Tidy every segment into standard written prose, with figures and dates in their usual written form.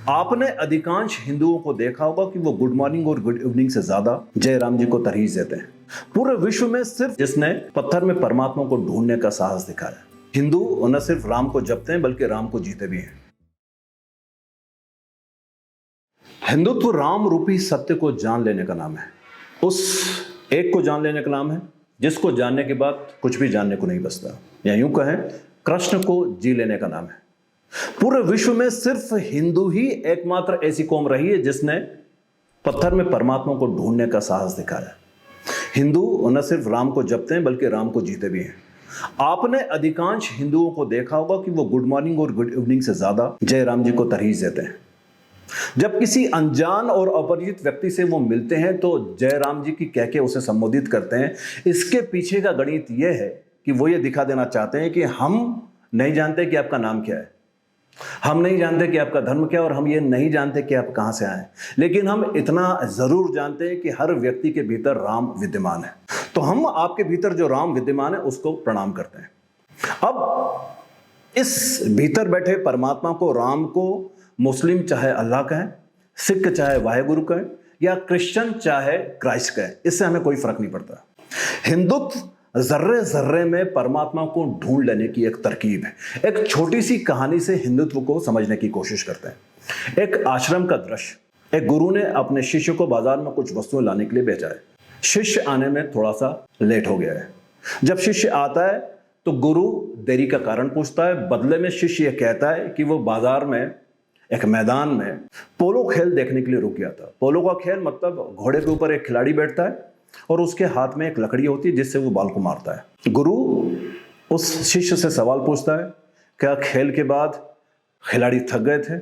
आपने अधिकांश हिंदुओं को देखा होगा कि वो गुड मॉर्निंग और गुड इवनिंग से ज्यादा जय राम जी को तरजीह देते हैं। पूरे विश्व में सिर्फ जिसने पत्थर में परमात्मा को ढूंढने का साहस दिखाया। हिंदू न सिर्फ राम को जपते हैं बल्कि राम को जीते भी हैं। हिंदुत्व राम रूपी सत्य को जान लेने का नाम है। उस एक को जान लेने का नाम है जिसको जानने के बाद कुछ भी जानने को नहीं बचता, या यूं कहें कृष्ण को जी लेने का नाम है। पूरे विश्व में सिर्फ हिंदू ही एकमात्र ऐसी कौम रही है जिसने पत्थर में परमात्मा को ढूंढने का साहस दिखाया। हिंदू न सिर्फ राम को जपते हैं बल्कि राम को जीते भी हैं। आपने अधिकांश हिंदुओं को देखा होगा कि वो गुड मॉर्निंग और गुड इवनिंग से ज्यादा जय राम जी को तरजीह देते हैं। जब किसी अनजान और अपरिचित व्यक्ति से वो मिलते हैं तो जय राम जी की कह के उसे संबोधित करते हैं। इसके पीछे का गणित यह है कि वो ये दिखा देना चाहते हैं कि हम नहीं जानते कि आपका नाम क्या है, हम नहीं जानते कि आपका धर्म क्या है, और हम ये नहीं जानते कि आप कहां से आए, लेकिन हम इतना जरूर जानते हैं कि हर व्यक्ति के भीतर राम विद्यमान है। तो हम आपके भीतर जो राम विद्यमान है उसको प्रणाम करते हैं। अब इस भीतर बैठे परमात्मा को, राम को, मुस्लिम चाहे अल्लाह कहें, सिख चाहे वाहेगुरु कहें, या क्रिश्चियन चाहे क्राइस्ट कहें, इससे हमें कोई फर्क नहीं पड़ता। हिंदुत्व जर्रे जर्रे में परमात्मा को ढूंढ लेने की एक तरकीब है। एक छोटी सी कहानी से हिंदुत्व को समझने की कोशिश करते हैं। एक आश्रम का दृश्य। एक गुरु ने अपने शिष्य को बाजार में कुछ वस्तुएं लाने के लिए भेजा है। शिष्य आने में थोड़ा सा लेट हो गया है। जब शिष्य आता है तो गुरु देरी का कारण पूछता है। बदले में शिष्य यह कहता है कि वो बाजार में एक मैदान में पोलो खेल देखने के लिए रुक गया था। पोलो का खेल मतलब घोड़े के ऊपर एक खिलाड़ी बैठता है और उसके हाथ में एक लकड़ी होती है जिससे वो बाल को मारता है। गुरु उस शिष्य से सवाल पूछता है, क्या खेल के बाद खिलाड़ी थक गए थे?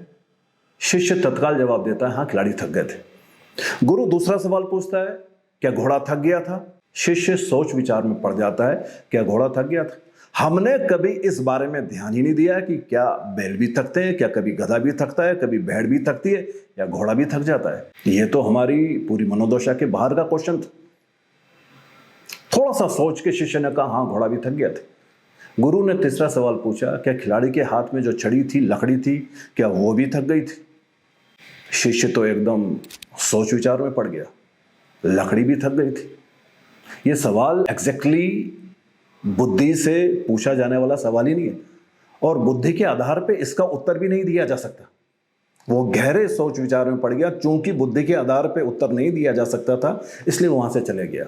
शिष्य तत्काल जवाब देता है, हाँ खिलाड़ी थक गए थे। गुरु दूसरा सवाल पूछता है, क्या घोड़ा थक गया था? शिष्य सोच विचार में पड़ जाता है, क्या घोड़ा थक गया था? हमने कभी इस बारे में ध्यान ही नहीं दिया कि क्या बैल भी थकते हैं, क्या कभी गधा भी थकता है, कभी भेड़ भी थकती है, या घोड़ा भी थक जाता है। यह तो हमारी पूरी मनोदशा के बाहर का क्वेश्चन था। थोड़ा सा सोच के शिष्य ने कहा, हाँ घोड़ा भी थक गया था। गुरु ने तीसरा सवाल पूछा, क्या खिलाड़ी के हाथ में जो छड़ी थी, लकड़ी थी, क्या वो भी थक गई थी? शिष्य तो एकदम सोच विचार में पड़ गया, लकड़ी भी थक गई थी। ये सवाल एग्जैक्टली बुद्धि से पूछा जाने वाला सवाल ही नहीं है, और बुद्धि के आधार पे इसका उत्तर भी नहीं दिया जा सकता। वो गहरे सोच विचार में पड़ गया। चूंकि बुद्धि के आधार पे उत्तर नहीं दिया जा सकता था, इसलिए वहां से चले गया।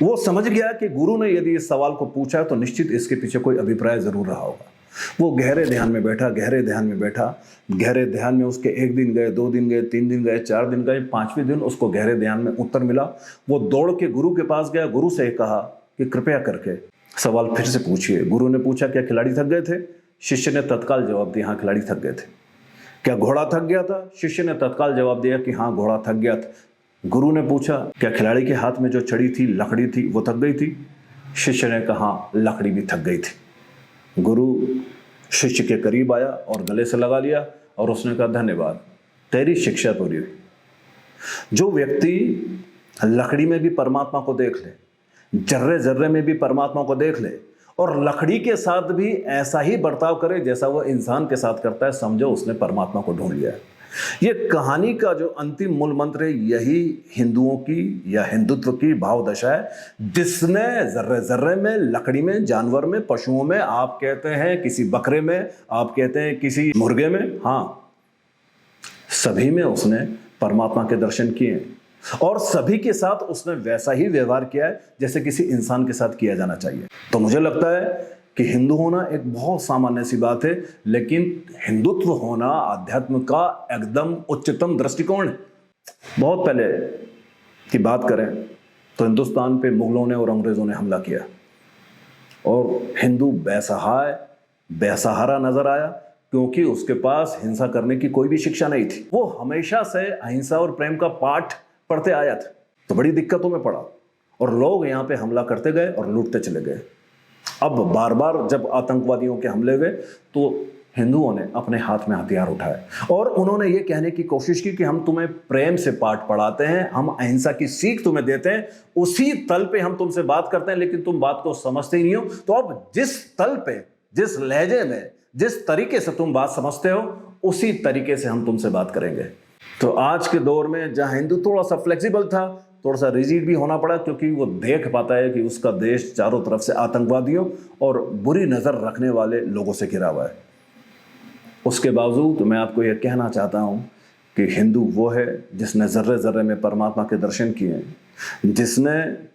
वो समझ गया कि गुरु ने यदि इस सवाल को पूछा तो निश्चित इसके पीछे कोई अभिप्राय जरूर रहा होगा। वो गहरे ध्यान में बैठा, गहरे ध्यान में बैठा। गहरे ध्यान में उसके 1 दिन गए, 2 दिन गए, 3 दिन गए, 4 दिन गए, 5वें दिन उसको गहरे ध्यान में उत्तर मिला। वो दौड़ के गुरु के पास गया। गुरु से कहा कि कृपया करके सवाल फिर से पूछिए। गुरु ने पूछा, क्या खिलाड़ी थक गए थे? शिष्य ने तत्काल जवाब दिया, हाँ खिलाड़ी थक गए थे। क्या घोड़ा थक गया था? शिष्य ने तत्काल जवाब दिया कि हाँ घोड़ा थक गया था। गुरु ने पूछा, क्या खिलाड़ी के हाथ में जो छड़ी थी, लकड़ी थी, वो थक गई थी? शिष्य ने कहा, लकड़ी भी थक गई थी। गुरु शिष्य के करीब आया और गले से लगा लिया और उसने कहा, धन्यवाद, तेरी शिक्षा पूरी हुई। जो व्यक्ति लकड़ी में भी परमात्मा को देख ले, जर्रे जर्रे में भी परमात्मा को देख ले, और लकड़ी के साथ भी ऐसा ही बर्ताव करे जैसा वह इंसान के साथ करता है, समझो उसने परमात्मा को ढूंढ लिया है। ये कहानी का जो अंतिम मूल मंत्र है, यही हिंदुओं की या हिंदुत्व की भाव दशा है, जिसने जर्रे जर्रे में, लकड़ी में, जानवर में, पशुओं में, आप कहते हैं किसी बकरे में, आप कहते हैं किसी मुर्गे में, हाँ सभी में उसने परमात्मा के दर्शन किए, और सभी के साथ उसने वैसा ही व्यवहार किया है जैसे किसी इंसान के साथ किया जाना चाहिए। तो मुझे लगता है कि हिंदू होना एक बहुत सामान्य सी बात है, लेकिन हिंदुत्व होना आध्यात्म का एकदम उच्चतम दृष्टिकोण है। बहुत पहले की बात करें तो हिंदुस्तान पे मुगलों ने और अंग्रेजों ने हमला किया, और हिंदू बेसहाय, बेसहारा नजर आया, क्योंकि उसके पास हिंसा करने की कोई भी शिक्षा नहीं थी। वो हमेशा से अहिंसा और प्रेम का पाठ पढ़ते आया था, तो बड़ी दिक्कतों में पड़ा, और लोग यहाँ पे हमला करते गए और लूटते चले गए। अब बार बार जब आतंकवादियों के हमले हुए तो हिंदुओं ने अपने हाथ में हथियार उठाए, और उन्होंने ये कहने की कोशिश की कि हम तुम्हें प्रेम से पाठ पढ़ाते हैं, हम अहिंसा की सीख तुम्हें देते हैं, उसी तल पे हम तुमसे बात करते हैं, लेकिन तुम बात को समझते ही नहीं हो। तो अब जिस तल पे, जिस लहजे में, जिस तरीके से तुम बात समझते हो, उसी तरीके से हम तुमसे बात करेंगे। तो आज के दौर में जहां हिंदू थोड़ा सा फ्लेक्सिबल था, थोड़ा सा रिजिड भी होना पड़ा, क्योंकि वो देख पाता है कि उसका देश चारों तरफ से आतंकवादियों और बुरी नज़र रखने वाले लोगों से घिरा हुआ है। उसके बावजूद तो मैं आपको यह कहना चाहता हूँ कि हिंदू वो है जिसने ज़र्रे ज़र्रे में परमात्मा के दर्शन किए हैं, जिसने,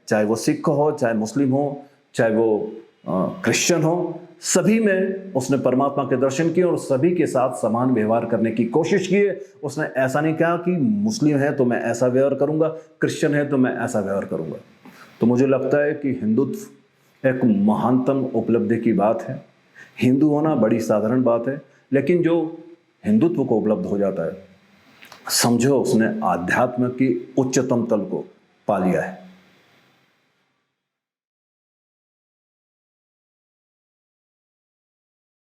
चाहे वो सिख हो, चाहे मुस्लिम हो, चाहे वो क्रिश्चियन हो, सभी में उसने परमात्मा के दर्शन किए और सभी के साथ समान व्यवहार करने की कोशिश की है। उसने ऐसा नहीं कहा कि मुस्लिम है तो मैं ऐसा व्यवहार करूंगा, क्रिश्चियन है तो मैं ऐसा व्यवहार करूंगा। तो मुझे लगता है कि हिंदुत्व एक महानतम उपलब्धि की बात है। हिंदू होना बड़ी साधारण बात है, लेकिन जो हिंदुत्व को उपलब्ध हो जाता है, समझो उसने आध्यात्म की उच्चतम तल को पा लिया है।